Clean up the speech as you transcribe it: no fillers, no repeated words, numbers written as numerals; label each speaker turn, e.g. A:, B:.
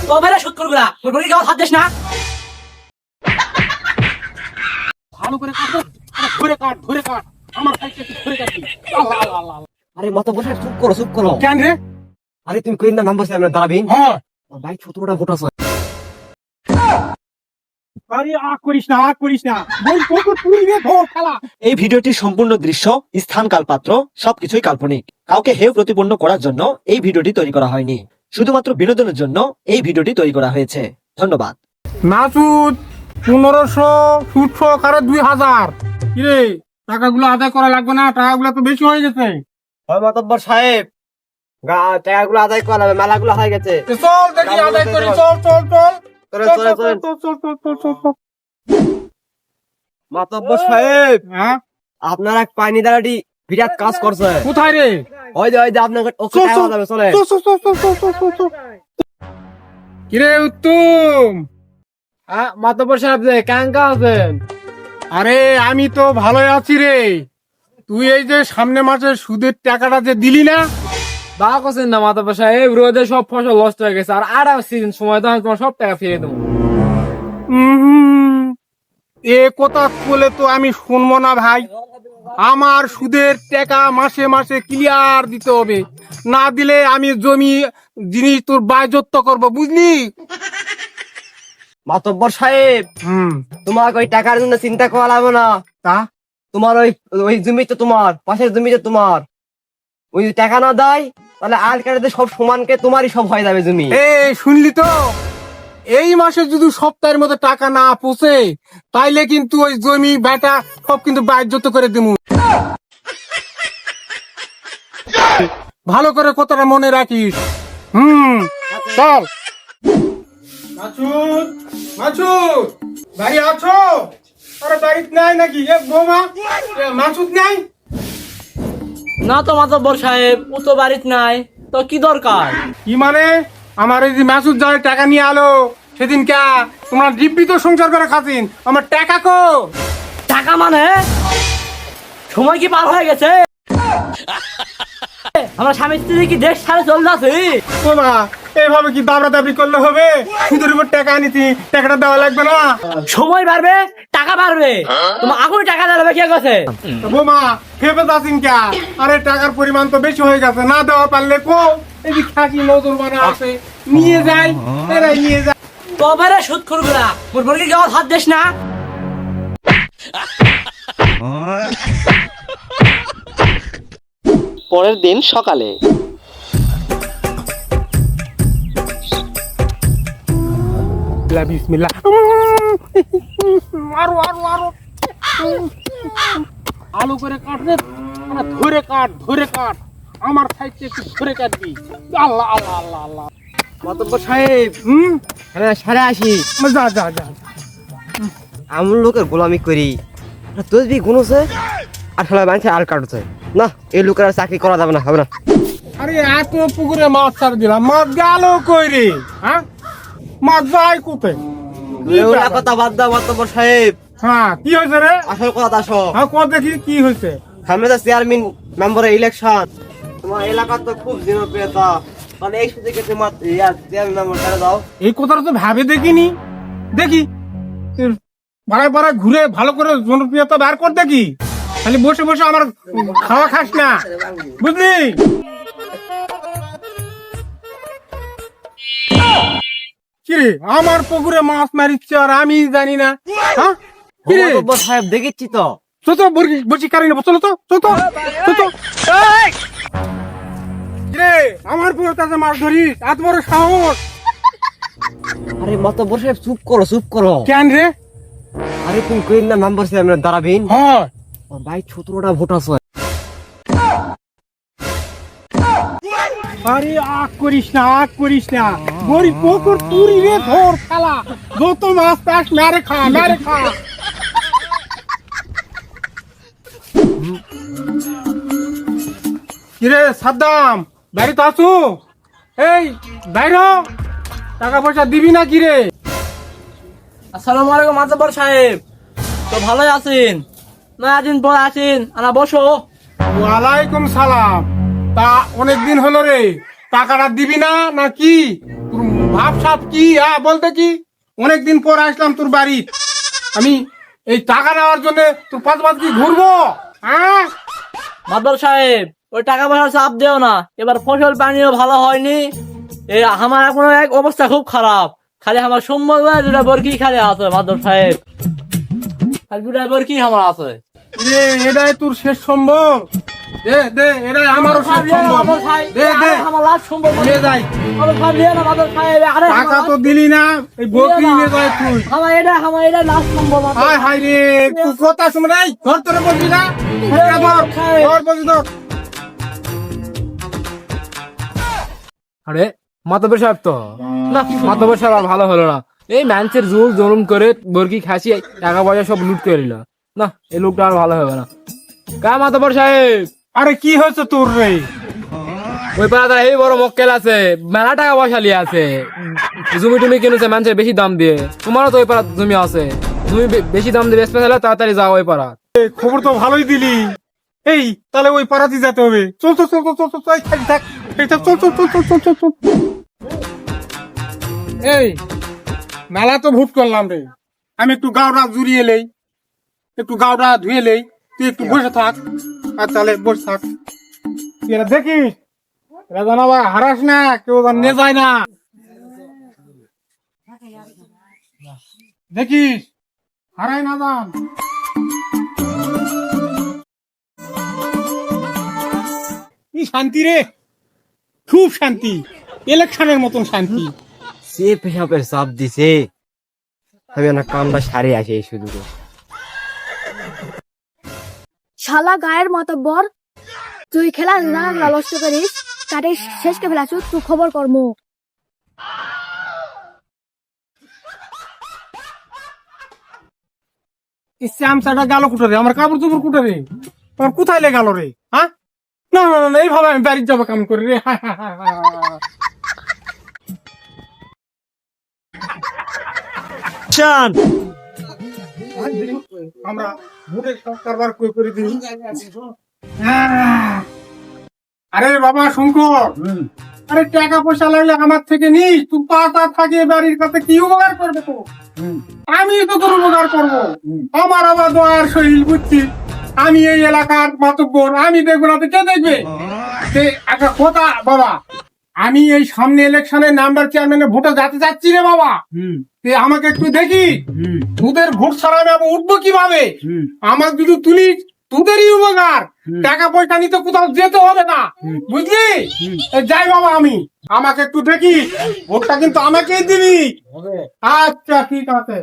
A: তবে রে সুদ করগুলা মুরগি গাও হাত দিস না।
B: ভালো করে কাট, ধরে কাট, ধরে কাট। আমার সাইডে একটু ধরে কাটবি। আল্লাহ আল্লাহ আল্লাহ।
C: আরে মাতব্বর সাহেব চুপ করো।
B: কেন রে?
C: আরে তুমি কইন না নাম্বার সামনে দাঁড়াবি।
B: হ্যাঁ।
C: ভাই ছোটটা ভোট আছে।
B: আরে আগ করিস না। বল পকর তুই রে ধর খেলা।
D: এই ভিডিওটির সম্পূর্ণ দৃশ্য, স্থান, কালপাত্র সবকিছুই কাল্পনিক। কাউকে হেয় প্রতিপন্ন করার জন্য এই ভিডিওটি তৈরি করা হয়নি। শুধুমাত্র বিনোদনের জন্য এই ভিডিওটি তৈরি করা হয়েছে। ধন্যবাদ।
B: নাচুদ 1500, সুদ সহকারে 2000। কিরে টাকাগুলো আদায় করা লাগবে না? টাকাগুলো তো বেশি হয়ে গেছে।
C: হয় মাতব্বর সাহেব, টাকাগুলো আদায় করা হবে, মেলাগুলো হয়ে গেছে।
B: চল দেখি আদায় করি। চল।
C: মাতব্বর সাহেব,
B: হ্যাঁ
C: আপনার এক পাইনি দাঁড়াটি বিরাট কাজ করছে।
B: কোথায় রে?
C: ওই যে আপনাকে ওকে টাকা দেবে, চলে।
B: চল। কিরে উত্তম,
C: মাতব্বর সাহেব যে কেঙ্কা আছেন?
B: আরে আমি তো ভালোই আছি রে। তুই এই যে সামনে মাসের সুদের টাকাটা যে দিলি না,
A: বা করছেন না মাতব্বর সাহেব, রোদে সব ফসল নষ্ট হয়ে গেছে, আর সিজন সময় তো আমি তোমার সব টাকা ফিরিয়ে দেবো।
B: এ কথা বলে তো আমি শুনবো না ভাই। আমার সুদের টাকা মাসে মাসে ক্লিয়ার দিতে হবে, না দিলে আমি জমি জিনিস তোর বাজেয়াপ্ত করবো, বুঝলি?
C: মাতব্বর সাহেব, তোমাকে ওই টাকার জন্য চিন্তা করা লাগবে না।
B: তা
C: তোমার ওই জমি তো তোমার, পাশের জমি তো তোমার। ওই যদি টাকা না দেয় তাহলে আর কাটে সব সমানকে তোমারই সব হয়ে যাবে জমি।
B: শুনলি তো, এই মাসে যদি সপ্তাহের মধ্যে টাকা না পৌঁছে তাইলে কিন্তু ওই জমি বেটা সব কিন্তু বাজেয়াপ্ত করে দেবো। ভালো করে কথাটা মনে রাখিস। চল। মাছুদ বাড়ি আছো? আরে বাড়িতে নাই নাকি? বৌমা মাছুদ নাই?
A: না তো মাতব্বর সাহেব, ও তো বাড়িতে নাই, তো কি দরকার?
B: কি মানে? আমার এই যে মাসুদ যারা টাকা নিয়ে আলো সেদিন কে তোমরা দিব্যি তো সংসার করে খাচ্ছিন, আমার টাকা কো?
A: টাকা মানে সময় কি পার হয়ে গেছে? আমার স্বামী স্ত্রী কি দেশ ছাড়ে চলে যাচ্ছে?
B: বাবা এইভাবে কি দাবরা দাবি করলে হবে? সুদের উপর টাকা নিতি, টাকাটা দেওয়া লাগবে না?
A: সময় বাড়বে, টাকা বাড়বে, তোমার এখন টাকা দেবে কে গেছে?
B: বোমা ভেবে যাচ্ছিন কে? আরে টাকার পরিমাণ তো বেশি হয়ে গেছে, না দেওয়া পারলে কো এই খাকি নজর বানা আছে, নিয়ে যাই, এরাই নিয়ে যায়।
A: তবে রে সুদ করগুলা মুরগি গাও হাত দিস না।
D: পরের দিন সকালে
B: বিসমিল্লাহ। আরো আলু করে কাটবে, ধরে কাট। আমার সাইডে একটু ধরে কাটবি। আল্লাহ আল্লাহ আল্লাহ আল্লাহ।
C: মাতব্বর সাহেব, হ্যাঁ সাড়ে আসি।
B: যা।
C: এমন লোকের গোলামি করি, তসবি গুনছে আর সবাই বাঁচে আর কাটছে না। এই লোকের আর চাকরি করা যাবে না, হবে না।
B: আরে এত পুকুরে মাছ ছাড় দিলাম, মাছ গেল কই রে? হ্যাঁ মাছ যায় কোথায়?
C: ওরা কথা বাদ দাও মাতব্বর সাহেব,
B: হ্যাঁ কি হয়েছে রে?
C: আসল কথা আসো।
B: হ্যাঁ কত দেখি কি হয়েছে?
C: সামনে তো চেয়ারম্যান মেম্বারের ইলেকশন, তোমার এলাকা তো খুব জনপ্রিয়তা, মানে এই সুযোগে তোমার চেয়ারম্যান মেম্বার করে দাও।
B: এই কথাটা তো ভাবে দেখিনি। দেখি পাড়ায় ঘুরে ভালো করে জনপ্রিয়তা বের কর দেখি। খালি বসে বসে আমার খাওয়া খাস না, বুঝলি? কিরে আমার পুকুরে মাছ মারিচ্ছে আর আমি জানি না? হ্যাঁ কিরে
C: মাতব্বর সাহেব দেখেছি তো।
B: চলো বসি কারি নেবো, চলো তো। কিরে আমার পুরো তাজা মাছ ধরিস, এত বড় সাহস?
C: আরে মাতব্বর সাহেব চুপ করো।
B: কেন রে?
C: আরে তুমি কইন না মেম্বার সাহেব দাঁড়াবেন।
B: হ্যাঁ
C: ভাই 17টা ভোট আছে।
B: আরে আগ করিস না গরি পুকুর তুরি রে ধর খেলা, যত মাছ পাস মেরে খা। কিরে সাদ্দাম বাড়িতে আছো? এই বাইর, টাকা পয়সা দিবি না কিরে?
A: আসসালামু আলাইকুম মাতব্বর সাহেব, তো ভালোই আছেন না? দিন পর আছেন, আনা বসো।
B: ওয়ালাইকুম সালাম। তা অনেকদিন হলো রে, টাকাটা দিবি না নাকি? তোর ভাবসাব কি বলতে কি অনেকদিন পর আসলাম তোর বাড়ি, আমি এই টাকা নেওয়ার জন্য তোর পাঁচ কি ঘুরবো? হ্যাঁ
A: মাতবর সাহেব ওই টাকা পয়সা চাপ দিও না, এবার ফসল পানিও ভালো হয়নি। এই আমার এখন এক অবস্থা খুব খারাপ, খালি আমার সম্বল দুটা বরকি খালি আছে মাতবর সাহেব, খালি দুটা বরকি আমার আছে।
B: রে এটাই তোর শেষ সম্ভব? দে দে, এটাই আমারও শেষ সম্ভব। দে দে,
A: আমার লাস্ট সম্বল
B: নিয়ে যাই।
A: মাতবর সাহেব দিয়ে না মাতবর সাহেব, আরে
B: টাকা তো দিলি না, এই বকরি নিয়ে যায় তুই।
A: আমার এটা লাস্ট সম্বল।
B: হায় হায় রে, তুই কথা শুনে নাই, ঘর তোরে বলবি না, ঘর বলবি তোর।
E: আরে মাতব্বর সাহেব তো না, মাতব্বর সাহেব আর ভালো হলো না, এই ম্যানসের জুল জুলুম করে বর্গি খাসি টাকা পয়সা সব লুট করে নিল। না এই লোকটা আর ভালো হবে না। কা মাতব্বর সাহেব,
B: আরে কি হয়েছে তোর রে?
E: ওই পাড়াতে এই বড় মক্কেল আছে, মেলা টাকা পয়সা লিয়ে আছে, জমি টুমি কিনেছে মানুষের বেশি দাম দিয়ে। তোমারও তো ওই পাড়া জমি আছে, তুমি বেশি দাম দিয়ে বেচতে চাইলে তাড়াতাড়ি যাও ওই পাড়া।
B: খবর তো ভালোই দিলি। এই তাহলে ওই পাড়াতে যেতে হবে। চল চল চল চল চল চল, এই থাক, এই থাক, চল চল চল চল চল চল চল। এই মেলা তো ভুট করলাম রে, আমি একটু গাওটা জুড়িয়ে লই, একটু গাওটা ধুয়ে লই, তুই একটু বসে থাক। আর তাহলে বসে থাক, তুই এরা দেখিস, এরা যেন আবার হারাস না, কেউ যেন নিয়ে যায় না, দেখিস হারাই না যান। কি শান্তি রে, খুব শান্তি, ইলেকশনের মতন শান্তি।
C: সে পেশাপের চাপ দিছে, আমি না কামটা সারে আসে শুধু।
F: শালা গায়ের মাতব্বর, তুই খেলা না লালস্য করিস, কাটে শেষকে ফেলাছু, তুই খবর কর্ম।
B: চামচাটা গেল কুটে রে, আমার কাপড় চোপড় কুটে রে, আমার কোথায় লে গেল রে? হ্যাঁ না না না, এইভাবে আমি বাড়ির যাবো কাম করি রে। আমরা ভোটের কারবার করে দিই। আরে বাবা শঙ্কর, আরে টাকা পয়সা লাগলে আমার থেকে নিস, তুই পাতা থাকে বাড়ির কাছে কি উপকার করবে তো? আমি তো তোর উপকার করবো, আমার আবার দয়ার শরীর বুঝছি, আমি এই এলাকার মাতব্বর, আমি দেখবো না তো কে দেখবে? একটা কথা বাবা, আমি এই সামনে ইলেকশনে নাম্বার চেয়ারম্যানের ভোটে যেতে যাচ্ছি রে বাবা, আমাকে একটু দেখি, তোদের ভোট ছাড়া আমি উঠবো কিভাবে? আমার যদি তুলিস তোদেরই উপকার, টাকা পয়সা নিতে কোথাও যেতে হবে না, বুঝলি? যাই বাবা, আমি আমাকে একটু দেখি, ভোটটা কিন্তু আমাকেই দিবি। আচ্ছা ঠিক আছে।